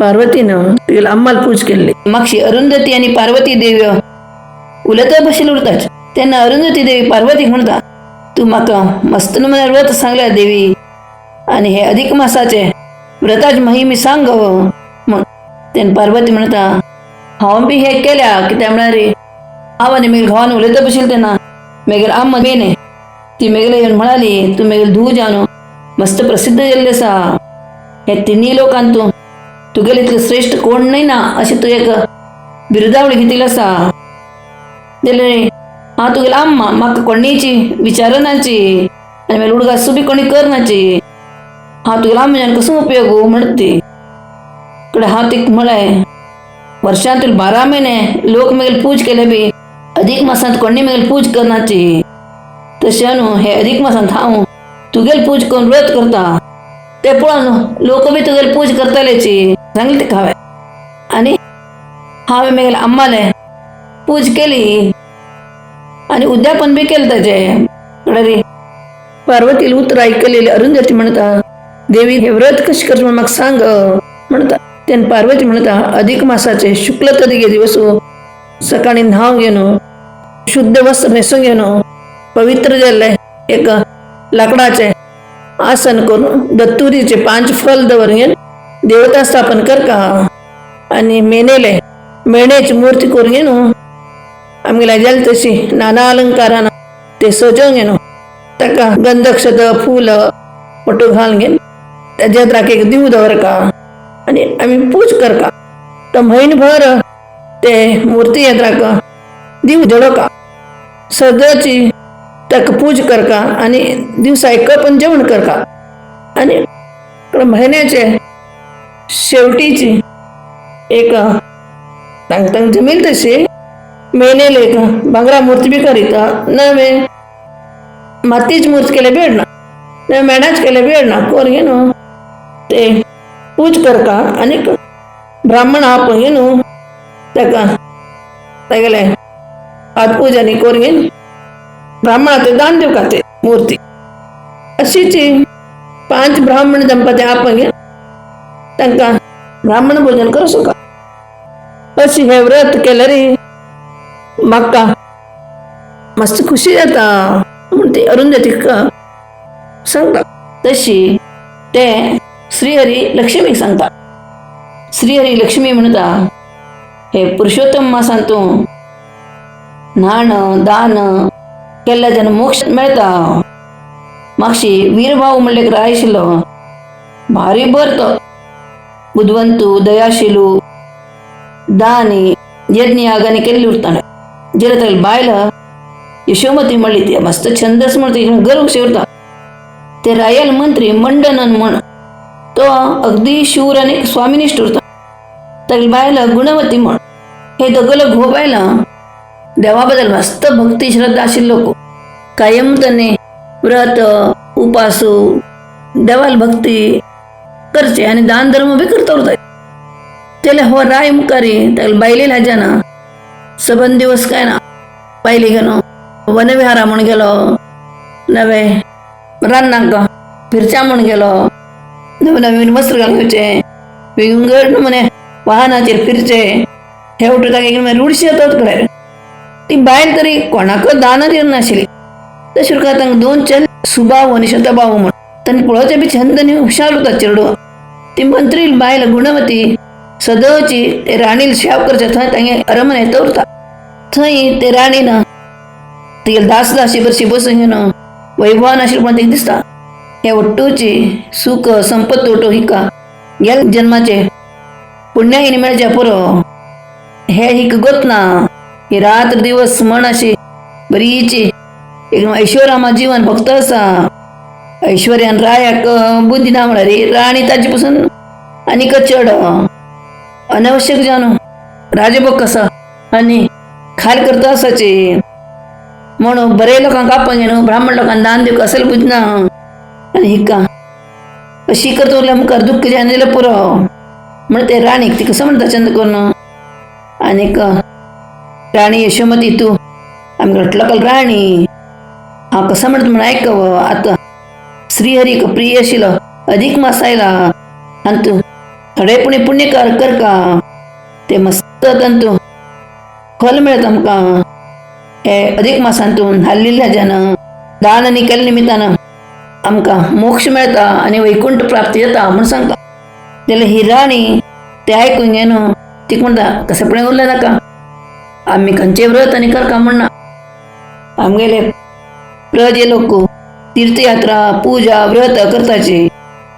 पार्वतीनं तिला अम्माला पूज केली. मागशी अरुंधती आणि पार्वती देवी उलट बसेल उरताच. त्यांना अरुंधती देवी पार्वती म्हणता, तू माका मस्त नमुने व्रत सांगल्या देवी, आणि हे अधिक मासाचे व्रताच महिमी सांग. मग त्याने पार्वती म्हणता, हांव बी हे केल्या की त्यामुळे रे हांव आनी मेघ घावान उलयता बशिल्लें तेन्ना मेगेल आम्मा बेने ती मेगले येवन म्हणाली, तू मेगेल धूव जावन मस्त प्रसिद्ध जाल्लें आसा. हे तिन्ही लोकांत तुगेले इतलें श्रेष्ठ कोण नाही ना अशी तू एक बिरुदावळी घेतिल्ली आसा. जाल्यार हांव तुगेलो आम्मा म्हाका कोणीची विचारनाची आनी मागीर उडगासूय बी कोणी करनाची. हांव तुगेलो आम्मा जावन कसो उपयोग म्हणत ती कडेन हांव तिका म्हळें, वर्षांतून 12 महिने लोक मेगेल पूज केले बी अधिक मासांत कोणी मेगेल पूज करनाची. तशें न्हू हे अधिक मासांत हांव तुगेल पूज करून व्रत करता. ते पळोवन लोक बी तुगेल पूज करतलेची सांगलें तिका हांवें. आनी हांवें मेगेल आम्माले पूज केली आनी उद्यापन बी केलें ताचें. रे पार्वतीला उतर आयकलेली अरुंधती म्हणटा, देवी हे व्रत कशें करचें म्हूण म्हाका सांग म्हणटा. तेन्ना पार्वती म्हणटा, अधिक मासाचे शुक्ल तदिगे दिवस सकाळी न्हाव घेवन शुद्ध वस्त्र न्हेसून घेवन पवित्र जाल्ले एक लाकडाचे आसन करून दत्तुरीचे 5 फल दवरून देवता स्थापन करता. आनी मेणेची मूर्ती करून घेवन आमगेल्या जाली तशी नाना अलंकारान ते सजोवन घेवन ताका गंधक्षत फूल पटू घालून घेवन ताच्या राख एक दिव दवरका आनी आमी पूज करता. तो म्हयनभर ते मुर्ती येद्राक दिव जळोवका, सदाची ताका पूज करता आनी दिवसा एक पण जेवण करता. आनी म्हयन्याचे शेवटीची एक तांकां जमील तशी मेनेल एक भांगरा मूर्ती बी करिता. नवे मातीची मूर्ती केल्या बेडना, नवे मेणाच केल्या बेडना कोर घेवन ते पूज करता. आनी ब्राह्मण आपण घेवन ताका तागेले हात पुजानी कोर घेवन ब्राह्मणा ते दान दिवका ते मूर्ती. अशीची 5 ब्राह्मण दंपती आपण घेवन तांकां ब्राह्मण भोजन करूं शका. अशी हे व्रत केल्यार म्हाका मस्त खुशी जाता म्हूण ती अरुंधतीक सांगता. तशी ते श्रीहरी लक्ष्मीक सांगता. श्रीहरी लक्ष्मी म्हणटा, हे पुरुषोत्तम मासांत तूं न्हाण दान केल्ल्या जेन्ना मोक्ष मेळटा. मागशी वीरभाव म्हणले रायशिल्लो भारी बरो तो बुद्धवंतू दयाशिलू दानी यज्ञ यागांनी केल्ली उरताले. जेन्ना ताका बायल यशोमती म्हणली ती मस्त छंदस म्हण ती गर्व शेवरता. ते रायल मंत्री मंडनन म्हण तो अगदी शूर आनी स्वामिनिश्ठ उरता. ताका बायल गुणवती म्हण हे दोगलो घोव बायलां देवा बद्दल मस्त भक्ती श्रद्धा आशिल्लो. कायम तांणी व्रत उपासू देवाल भक्ती करचे आनी दान धर्म बी करता उरताय. तेले हो राय मुखारी ताका बायले लाजाना सबंद दिवस काय ना बायली घेवन वनविहारा म्हूण गेलो, नवे रानांक फिरच्या म्हूण गेलो, नवीन वस्त्र घालून घेवचे, विंगड म्हणे वाहनाचेर फिरचे. हे उठून ताका एक रुडशी येता कडेन. ती बायल तरी कोणाक दान दिनाशिल्ली. तशें करून तांकां 2 चल सुभाव आनी शतभाव म्हूण तांणी पळोवचे बी छंद आनी हुशार उरता चेडूं. ती मंत्री बायल गुणवती सदोची ते राणील शेव करचे थंय तांगे अरमने येता उरता. थंय ते राणीन तिगे दास दासी बरशी बसून घेवन वैभवान आशिल्लें पण तिका दिसता हे वट्टूची सुख संपत तोटो हिका गेल्या जन्माचे पुण्यायिनी मेळचे पुरो. हे हिका गोतना ही रात्र दिवस म्हण अशी बरीची एक ऐश्वर्यामा जीवन फक्त आसा. ऐश्वर्यान रायाक बुद्धी ना म्हळ्यार राणी ताची पासून आनीक चड अनावश्यक जावन राजभोग कसा आनी खाल करता आसाची म्हणून बरे लोकांक आपण घेवन ब्राह्मण लोकांक दान दिवंक असेल बुजना. आनी हिका अशी करता उरल्या मुखार दुख्ख जायना जाल्यार पुरो म्हण ते राणीक ती कसो म्हणटा चंद करून. आनीक राणी यशोमती तूं आमगे लोकल राणी हांव कसो म्हणटा म्हण आयकव. आतां श्रीहरीक प्रिय आशिल्लो अधिक मास आयला आनी तूं थोडेपणी पुण्य कर का ते मस्त तंतू फल मिळत आमकां हे अधिक मासांतून हाल्लेल्या ज्यानं दान आनी केल्या निमित्तानं आमकां मोक्ष मेळटा आनी वैकुंठ प्राप्ती जाता म्हूण सांगता. जाल्यार ही राणी ते आयकून घेन ती म्हणटा कसेपणे उरलें नाका, आमी खंयचें व्रत आनी करता म्हणना. आमगेले प्रजे लोक तीर्थयात्रा पूजा व्रत करताचे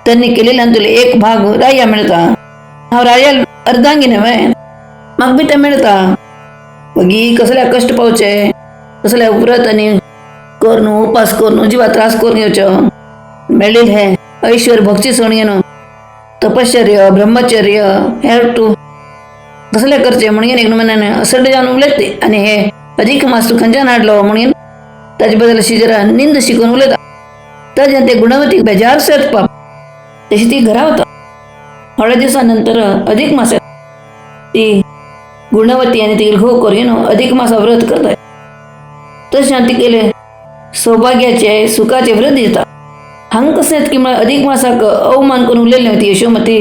त्यांनी केलेल्यान तुला एक भाग राया मेळटा. हांव रायाल अर्धांगी न्हय, म्हाका बी तें मेळटा. मागीर कसल्या कश्ट पावचे, कसल्या व्रत आनी कर न्हू, उपास कर न्हू, जिवा त्रास करून घेवच्यो. मेळिल्ले हे ऐश्वर भक्ती सोडून घेवन तपश्चर्य ब्रह्मचर्य हे तूं कसले करचे म्हणून एक म्हणाने असड्डे जावन उलयता ते. आनी हे अधिक मास तूं खंयच्यान हाडलो म्हणून ताजे बद्दल अशी जरा निंद शिकून उलयता. ताज्यान ते गुणवतीक बेजार पाप तशी ती घरा वता. थोड्या दिसा नंतर अधिक मासात ती गुणवती आनी ती घोव करून अधिक मासा व्रत करता. तशें ती केले सौभाग्याचे सुखाचे व्रत दिता. हांगा कशें की म्हळ्यार अधिक मासाक अवमान करून उलयलें ती यशोमती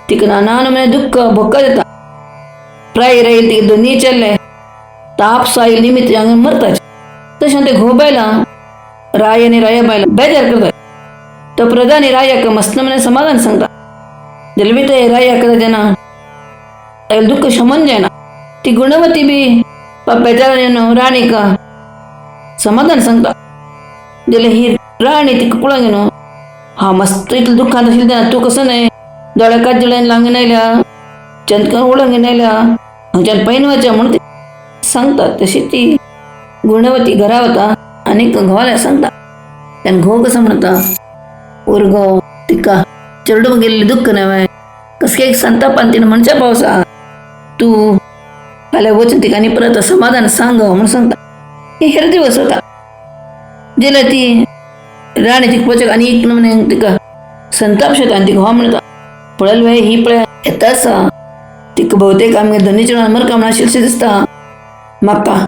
तिका नाना नमुने दुख्ख भोक्क जाता. प्राय राहील ती दोनी चल्ले ताप साईल निमित्त हांगा मरताच. तशें ते घोव बायलां राय आनी राया बायलां बेजार करतात. तो प्रधानी रायाक मस्त नमुने समाधान सांगता. जाल्यार बी ते रायाक जेन्ना दुख्ख शमन जायना ती गुणवती बी बेजारान राणीक समाधान सांगता. जाल्यार ही राणी तिका पळोवन घेवन हांव मस्त इतलें दुख्खांत आशिल्लें तेन्ना तूं कसो न्हय दोळ्या काजळ्यान लावून आयल्या, चंदकान उडोवन घेवन आयल्या, हांगच्यान पैन वचचें म्हणून ती सांगता. तशी ती गुणवती घरा वता आनी घोवाल्या सांगता. तेन्ना घोव कसो म्हणटा, उरगो तिका चेडूं गेल्ली दुख्ख न्हय, कसके एक संतापान तिणें म्हणच्या पावसा तूं फाल्यां वचून तिका आनी परत समाधान सांग म्हणून सांगता. हे हेर दिवस वता. जाल्यार ती राणी तिका पळोवचें आनी एक नमुने तिका संताप शेता आनी ती घोवा म्हणटा पळयल वे ही पळय येता आसा तिका भोवतेक आमगे दोनी चेडवां मरका म्हण आशिल्लीशी दिसता. म्हाका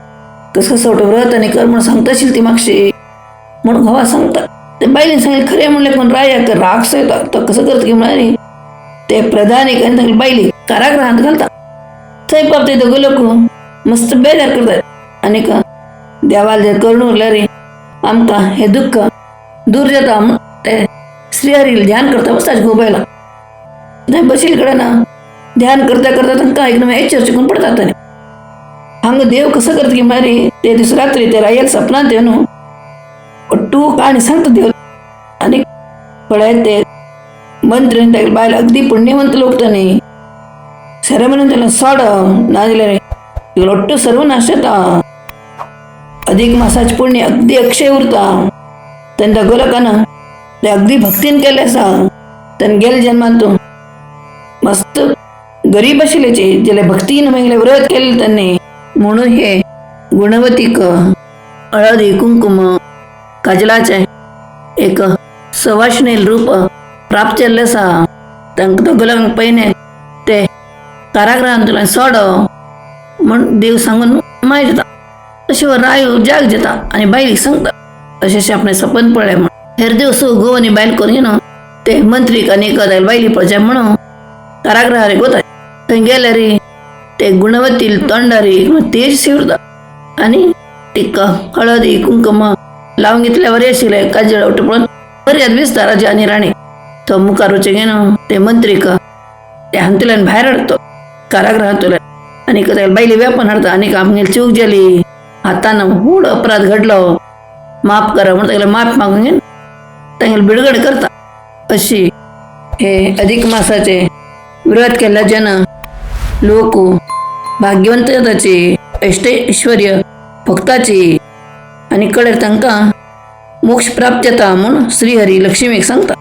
कसो सोट व्रत आनी कर म्हूण सांगता आशिल्ली ती मागशी म्हूण घोवा सांगता. ते बायलेन सांगलें खरें म्हणलें पूण रायाक राग सयता. तो कसो करता की म्हळ्यार ते प्रधानीक आनी तांगे बायली कारागृहांत घालता. थंय पावता ते दोगूय लोक मस्त बेजार करतात आनीक देवाल जर करून उरल्यार आमकां हें दुख्ख दूर जाता म्हूण ते श्रीहरील ध्यान करता बसता घोव बायलां. थंय बशिल्ले कडेन ध्यान करता करता तांकां एकदम हेचर चिकून पडटा. हांगा देव कसो करता की म्हळ्यार ते दीस रात्री ते रायाल सपनांत येवन टू काणी सांगता देव. आनी पळय ते मंत्रीन ताका बायल अगदी पुण्यवंत लोक न्ही सरे म्हणून त्याला सोड नाजाल्यार लोट्टू सर्वनाश जाता. अधिक मासाचें पुण्य अगदी अक्षय उरता. तेन्ना दोगूय लोकांना ते अगदी भक्तीन केलें आसा. तेन्ना गेल्या जन्मांत तूं मस्त गरीब आशिल्लेची जाल्यार भक्तीन मागीर व्रत केलें त्यांनी म्हणून हे गुणवतीक हळदी कुंकुम काजलाचें एक सवाशणील रूप प्राप्त जाल्लें आसा. तांकां दोगूय लोकांक पयलें ते कारागृहांतल्यान सोड म्हूण देव सांगून मागीर जाता. तशें रायो जाग जाता आनी बायलीक सांगता अशें आपणें सपन पळय म्हूण. हेर दिवस घोव आनी बायल करून ते मंत्रीक आनी बायली पळोवचें म्हणून कारागृहार वतात. थंय गेल्यार ते गुणवती तोंडारी तेज शिवरता आनी तिका हळदी कुंकुम लावून घेतल्या बरें आशिल्लें काजळ उठ पळोवन बरें दिसता राजा आनी राणी. तो मुखार वचून घेवन ते मंत्रीक ते हांतूतल्यान भायर हाडटा कारागृहांतल्यान आनीक बायली वेपान हाडटा. आनीक आमगेली चूक जाली, हातान व्हड अपराध घडलो, माफ करा म्हूण तागेले माफ मागून घेवन तांगेली बिडगड करता. अशी हे अधिक मासाचे व्रत केल्या जेन्ना लोक भाग्यवंत जाताची ऐश्वर्य भक्ताची आनी कडेर तांकां मोक्ष प्राप्त जाता म्हूण श्रीहरी लक्ष्मीक सांगता.